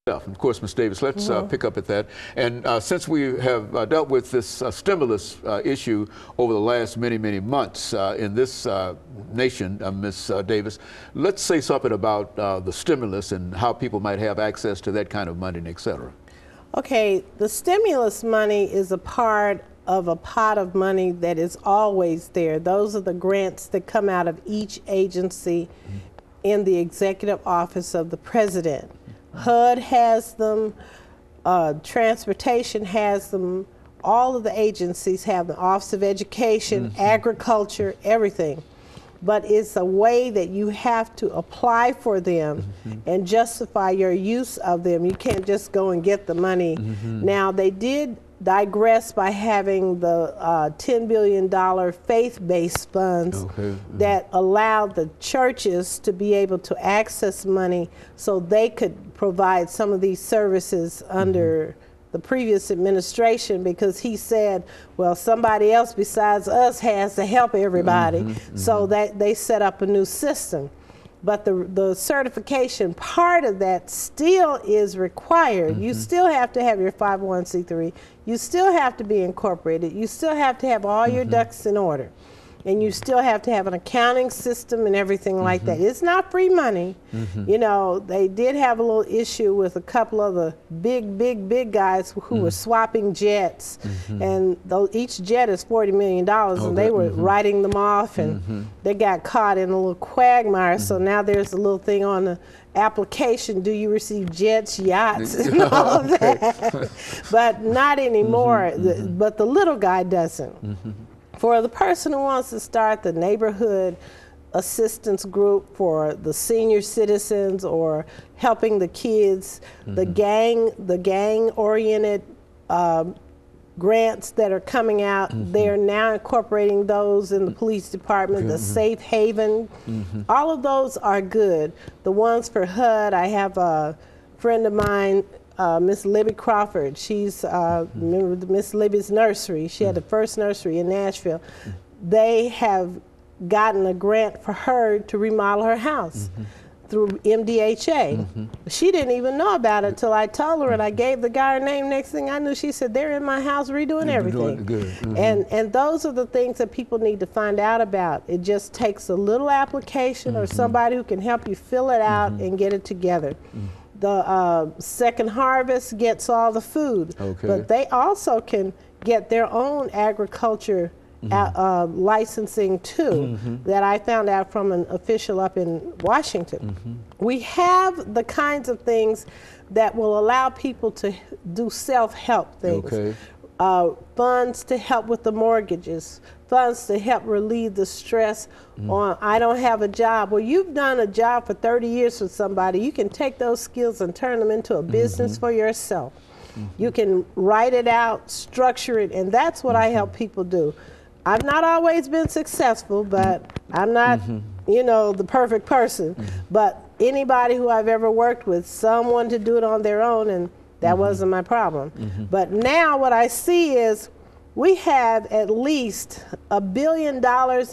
Of course, Ms. Davis, let's pick up at that. And since we have dealt with this stimulus issue over the last many, many months in this nation, Ms. Davis, let's say something about the stimulus and how people might have access to that kind of money, et cetera. Okay, the stimulus money is a part of a pot of money that is always there. Those are the grants that come out of each agency in the executive office of the president. HUD has them, transportation has them, all of the agencies have the Office of Education, agriculture, everything. But it's a way that you have to apply for them and justify your use of them. You can't just go and get the money. Now, they did digress by having the $10 billion faith-based funds that allowed the churches to be able to access money so they could provide some of these services under the previous administration, because he said, well, somebody else besides us has to help everybody. So that they set up a new system. But the certification part of that still is required. You still have to have your 501c3. You still have to be incorporated. You still have to have all your ducks in order. And you still have to have an accounting system and everything like that. It's not free money. You know, they did have a little issue with a couple of the big guys who were swapping jets. And each jet is $40 million, and they were writing them off, and they got caught in a little quagmire. So now there's a little thing on the application: do you receive jets, yachts, and all of that? But not anymore. But the little guy doesn't. For the person who wants to start the neighborhood assistance group for the senior citizens or helping the kids, the gang-oriented grants that are coming out, they're now incorporating those in the police department, the safe haven. All of those are good. The ones for HUD, I have a friend of mine, Miss Libby Crawford. She's Miss Libby's nursery. She had the first nursery in Nashville. They have gotten a grant for her to remodel her house through MDHA. She didn't even know about it until I told her, and I gave the guy her name. Next thing I knew, she said, they're in my house redoing everything. And those are the things that people need to find out about. It just takes a little application or somebody who can help you fill it out and get it together. The Second Harvest gets all the food, but they also can get their own agriculture licensing too, that I found out from an official up in Washington. We have the kinds of things that will allow people to do self-help things. Funds to help with the mortgages, funds to help relieve the stress on, I don't have a job. Well, you've done a job for 30 years with somebody. You can take those skills and turn them into a business for yourself. You can write it out, structure it, and that's what I help people do. I've not always been successful, but I'm not, you know, the perfect person. But anybody who I've ever worked with, someone to do it on their own, and that wasn't my problem. But now what I see is we have at least $1 billion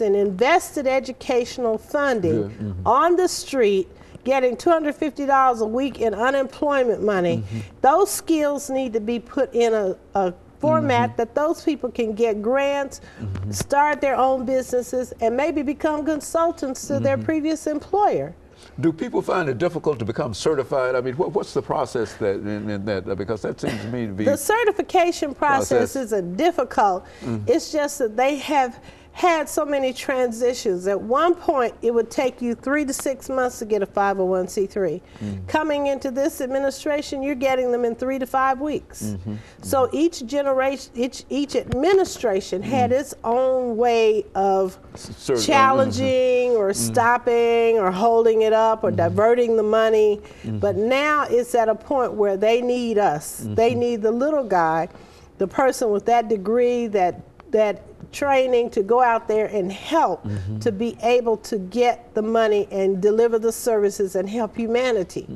in invested educational funding on the street, getting $250 a week in unemployment money. Those skills need to be put in a format that those people can get grants, start their own businesses, and maybe become consultants to their previous employer. Do people find it difficult to become certified? I mean, what's the process that in that? Because that seems to me to be... The certification process isn't difficult. It's just that they have had so many transitions. At one point, it would take you 3 to 6 months to get a 501c3. Coming into this administration, you're getting them in 3 to 5 weeks. So each generation, each administration had its own way of challenging or stopping or holding it up or diverting the money. But now it's at a point where they need us. They need the little guy, the person with that degree, that training to go out there and help to be able to get the money and deliver the services and help humanity.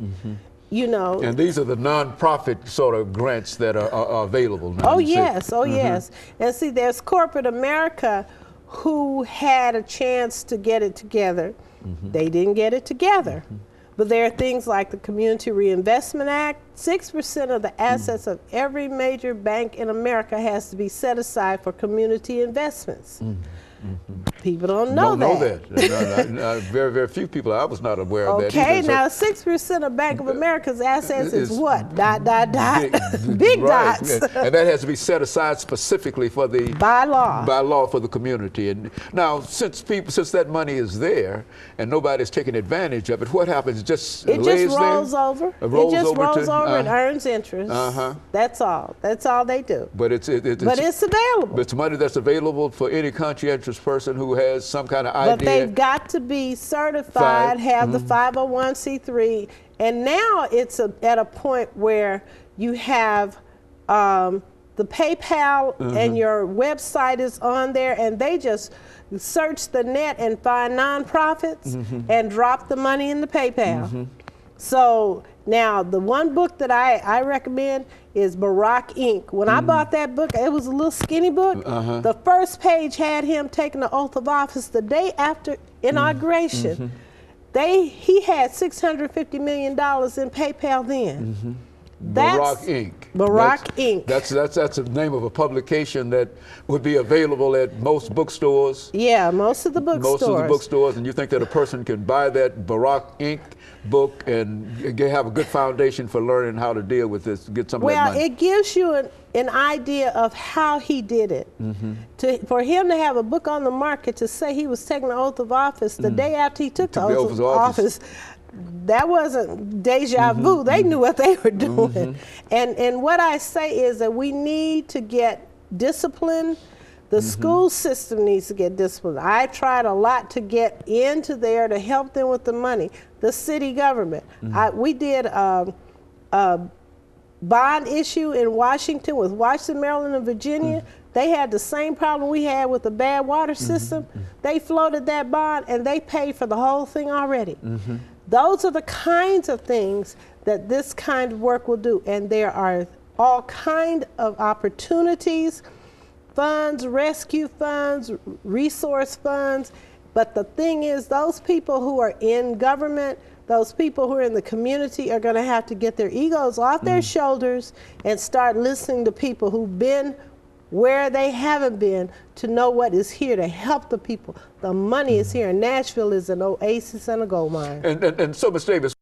You know. And these are the nonprofit sort of grants that are available now. Oh yes, yes. And see, there's corporate America who had a chance to get it together. They didn't get it together. But there are things like the Community Reinvestment Act. 6% of the assets of every major bank in America has to be set aside for community investments. People don't know that. No, very, very few people. I was not aware of that. Okay, now 6% of Bank of America's assets is what? Dot, dot, dot. Big right. dots. And that has to be set aside specifically for the by law for the community. And now, since that money is there and nobody's taking advantage of it, what happens? It just rolls over. It just rolls over and earns interest. Uh-huh. That's all. That's all they do. But it's available. It's money that's available for any conscientious person who has some kind of idea. But they've got to be certified, have the 501c3, and now it's at a point where you have the PayPal and your website is on there, and they just search the net and find nonprofits and drop the money in the PayPal. So now the one book that I recommend is Barack Inc. When I bought that book, it was a little skinny book. The first page had him taking the oath of office the day after inauguration. He had $650 million in PayPal then. Barack Inc. Barack Inc. That's the name of a publication that would be available at most bookstores. Yeah, most of the bookstores. Most of the bookstores, and you think that a person can buy that Barack Inc. book and have a good foundation for learning how to deal with this, get some of that money? Well, it gives you an idea of how he did it. For him to have a book on the market to say he was taking the oath of office the day after he took the oath of office, that wasn't deja vu. They knew what they were doing. And what I say is that we need to get discipline. The school system needs to get disciplined. I tried a lot to get into there to help them with the money. The city government. We did a bond issue in Washington with Washington, Maryland, and Virginia. They had the same problem we had with the bad water system. They floated that bond and they paid for the whole thing already. Those are the kinds of things that this kind of work will do. And there are all kinds of opportunities, funds, rescue funds, resource funds. But the thing is, those people who are in government, those people who are in the community are going to have to get their egos off their shoulders and start listening to people who've been where they haven't been to know what is here to help the people. The money is here, and Nashville is an oasis and a gold mine. And so, Ms. Davis,